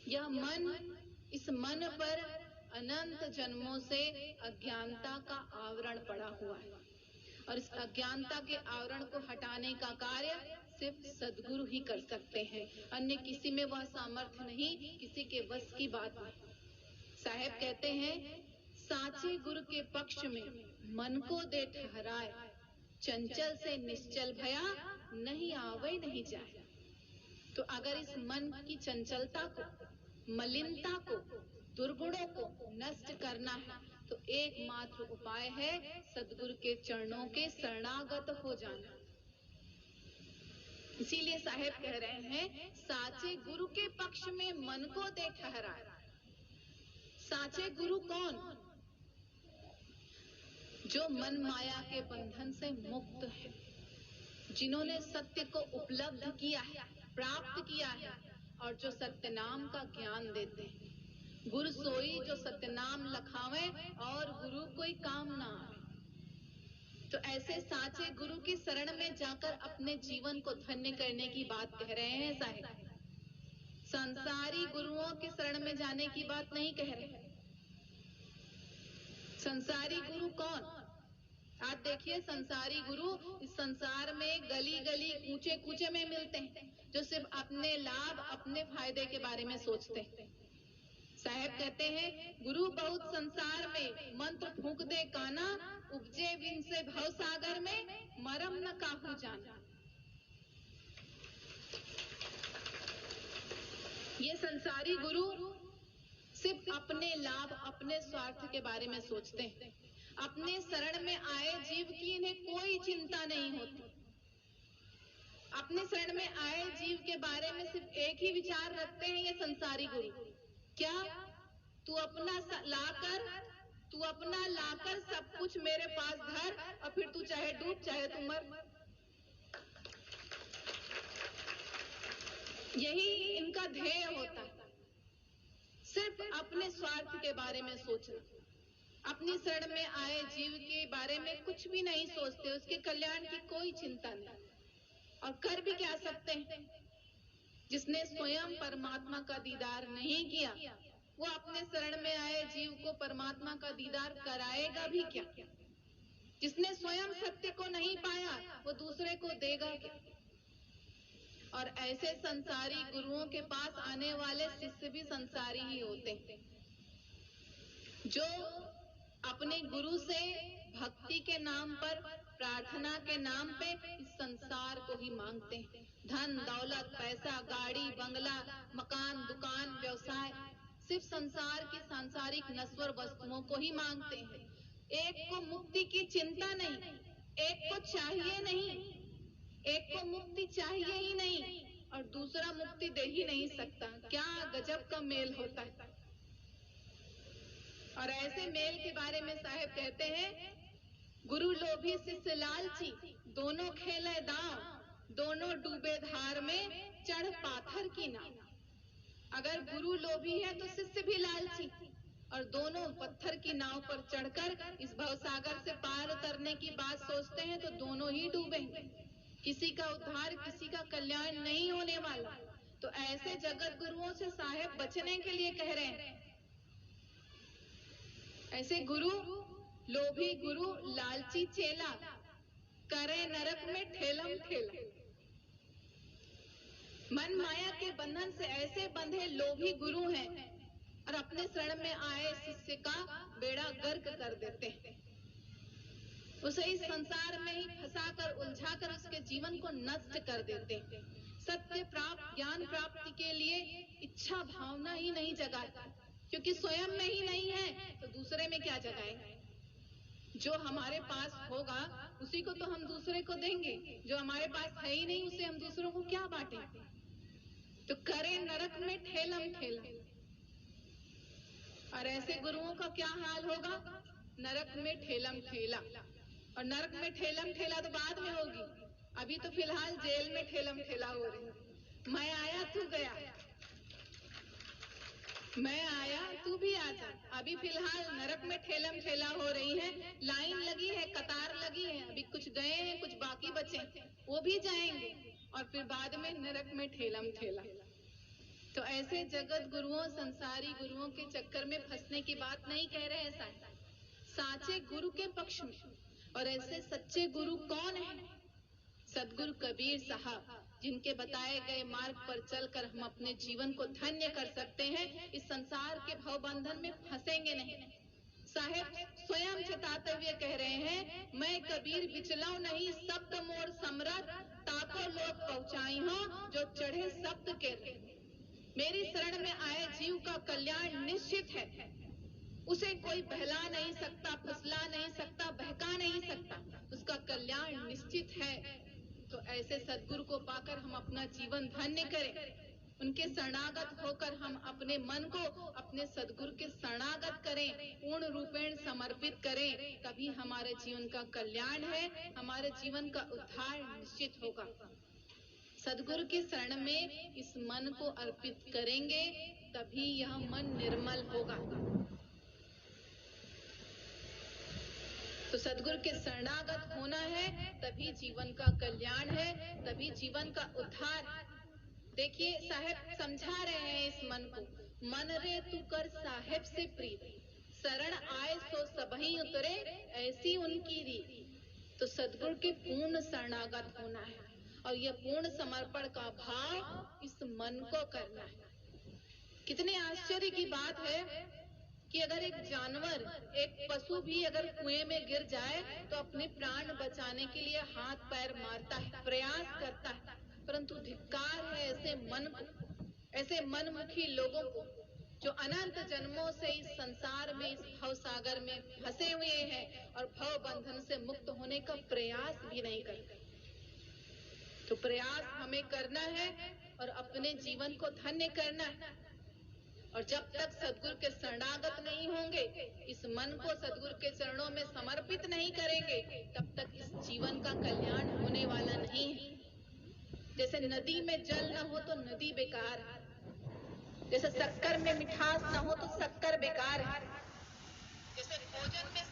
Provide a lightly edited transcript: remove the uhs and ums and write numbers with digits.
यह मन, इस मन पर अनंत जन्मों से अज्ञानता का आवरण पड़ा हुआ है और इस अज्ञानता के आवरण को हटाने का कार्य सिर्फ सद्गुरु ही कर सकते हैं। अन्य किसी में वह सामर्थ्य नहीं, किसी के बस की बात नहीं। साहेब कहते हैं, साचे गुरु के पक्ष में मन को दे ठहराए, चंचल से निश्चल भया नहीं आवे नहीं जाए। तो अगर इस मन की चंचलता को, मलिनता को, दुर्गुणों को नष्ट करना है तो एकमात्र उपाय है सद्गुरु के चरणों के शरणागत हो जाना। इसीलिए साहेब कह रहे हैं, साचे गुरु के पक्ष में मन को दे ठहराए। साचे गुरु कौन? जो मन माया के बंधन से मुक्त है, जिन्होंने सत्य को उपलब्ध किया है, प्राप्त किया है और जो सत्य नाम का ज्ञान देते हैं। गुरु सोई जो सत्य नाम लखावे और गुरु कोई काम ना आवे। तो ऐसे साचे गुरु की शरण में जाकर अपने जीवन को धन्य करने की बात कह रहे हैं साहिब। संसारी गुरुओं की शरण में जाने की बात नहीं कह रहे। संसारी गुरु कौन? आज देखिए, संसारी गुरु इस संसार में गली गली कूचे कूचे में मिलते हैं, जो सिर्फ अपने लाभ, अपने फायदे के बारे में सोचते हैं। साहेब कहते हैं, गुरु बहुत संसार में मंत्र फूंक दे काना, उपजे बिन से भव सागर में मरम न काहू जाना। ये संसारी गुरु सिर्फ अपने लाभ, अपने स्वार्थ के बारे में सोचते हैं। अपने शरण में आए जीव की इन्हें कोई चिंता नहीं होती। अपने शरण में आए जीव के बारे में सिर्फ एक ही विचार रखते हैं ये संसारी गुरु। क्या? तू अपना लाकर सब कुछ मेरे पास धर और फिर तू चाहे डूब चाहे तू मर। यही इनका ध्येय होता है, सिर्फ अपने स्वार्थ के बारे में सोचना। अपनी शरण में आए जीव के बारे में कुछ भी नहीं सोचते, उसके कल्याण की कोई चिंता नहीं। और कर भी क्या सकते हैं? जिसने स्वयं परमात्मा का दीदार नहीं किया, वो अपने शरण में आए जीव को परमात्मा का दीदार कराएगा भी क्या? जिसने स्वयं सत्य को नहीं पाया, वो दूसरे को देगा क्या? और ऐसे संसारी गुरुओं के पास आने वाले शिष्य भी संसारी ही होते हैं, जो अपने गुरु से भक्ति के नाम पर, प्रार्थना के नाम पे इस संसार को ही मांगते हैं। धन दौलत, पैसा, गाड़ी, बंगला, मकान, दुकान, व्यवसाय, सिर्फ संसार की सांसारिक नश्वर वस्तुओं को ही मांगते हैं। एक को मुक्ति की चिंता नहीं, एक को चाहिए नहीं, एक को मुक्ति चाहिए ही नहीं और दूसरा मुक्ति दे ही नहीं सकता। क्या गजब का मेल होता है। और ऐसे मेल के बारे में साहेब कहते हैं, गुरु लोभी शिष्य लालची, दोनों खेले दांव, दोनों डूबे धार में चढ़ पाथर की नाव। अगर गुरु लोभी है तो शिष्य भी लालची, और दोनों पत्थर की नाव पर चढ़कर इस भवसागर से पार उतरने की बात सोचते हैं तो दोनों ही डूबेंगे। किसी का उद्धार, किसी का कल्याण नहीं होने वाला। तो ऐसे जगत गुरुओं से साहेब बचने के लिए कह रहे हैं। ऐसे गुरु, लोभी गुरु, लालची चेला, करे नरक में ठेलम ठेला। मन माया के बंधन से ऐसे बंधे लोभी गुरु हैं और अपने शरण में आए शिष्य का बेड़ा गर्क कर देते हैं। उसे इस संसार में ही फंसाकर, उलझाकर उसके जीवन को नष्ट कर देते हैं। सत्य प्राप्त, ज्ञान प्राप्ति के लिए इच्छा भावना ही नहीं जगाते, क्योंकि स्वयं में ही नहीं है तो दूसरे में क्या जगाएंगे। जो हमारे पास होगा उसी को तो हम दूसरे को देंगे, जो हमारे पास है ही नहीं उसे हम दूसरों को क्या बांटेंगे। तो करे नरक में ठेलम ठेला। और ऐसे गुरुओं का क्या हाल होगा? नरक में ठेलम ठेला। और नरक में ठेलम ठेला तो बाद में होगी, अभी तो फिलहाल जेल में ठेलम ठेला हो रही। मैं आया तू गया, मैं आया तू भी आ जा। अभी फिलहाल नरक में ठेलम ठेला हो रही है, लाइन लगी है, कतार लगी है। अभी कुछ गए हैं, कुछ बाकी बचे, वो भी जाएंगे और फिर बाद में नरक में ठेलम ठेला। तो ऐसे जगत गुरुओं, संसारी गुरुओं के चक्कर में फंसने की बात नहीं कह रहे हैं साचे गुरु के पक्ष में। और ऐसे सच्चे गुरु कौन है? सदगुरु कबीर साहब, जिनके बताए गए मार्ग पर चलकर हम अपने जीवन को धन्य कर सकते हैं, इस संसार के भवबंधन में फंसेंगे नहीं। साहेब स्वयं चिताते हुए कह रहे हैं, मैं कबीर विचलाऊं नहीं, शब्द मोर समरथ, ताको लोग पहुंचाई हो जो चढ़े शब्द के। मेरी शरण में आए जीव का कल्याण निश्चित है, उसे कोई बहला नहीं सकता, फुसला नहीं सकता, बहका नहीं सकता, उसका कल्याण निश्चित है। तो ऐसे सदगुरु को पाकर हम अपना जीवन धन्य करें, उनके शरणागत होकर हम अपने मन को अपने सदगुरु के शरणागत करें, पूर्ण रूपेण समर्पित करें, तभी हमारे जीवन का कल्याण है, हमारे जीवन का उद्धार निश्चित होगा। सदगुरु की शरण में इस मन को अर्पित करेंगे, तभी यह मन निर्मल होगा। तो सदगुरु के शरणागत होना है, तभी जीवन का कल्याण है, तभी जीवन का उद्धार। देखिए साहेब समझा रहे हैं इस मन को, मन रे तू कर साहेब से प्रीत, शरण आए सो सबहीं उतरे, ऐसी उनकी रीत। तो सदगुरु के पूर्ण शरणागत होना है, और यह पूर्ण समर्पण का भाव इस मन को करना है। कितने आश्चर्य की बात है कि अगर एक जानवर, एक पशु भी अगर कुएं में गिर जाए तो अपने प्राण बचाने के लिए हाथ पैर मारता है, प्रयास करता है, परंतु धिक्कार है ऐसे मन को, ऐसे मनमुखी लोगों को जो अनंत जन्मों से इस संसार में, इस भव सागर में फंसे हुए हैं और भव बंधन से मुक्त होने का प्रयास भी नहीं करते। तो प्रयास हमें करना है और अपने जीवन को धन्य करना है। और जब तक सदगुरु के शरणागत नहीं होंगे, इस मन को सदगुरु के चरणों में समर्पित नहीं करेंगे, तब तक इस जीवन का कल्याण होने वाला नहीं है। जैसे नदी में जल न हो तो नदी बेकार है, जैसे शक्कर में मिठास न हो तो शक्कर बेकार है, जैसे भोजन में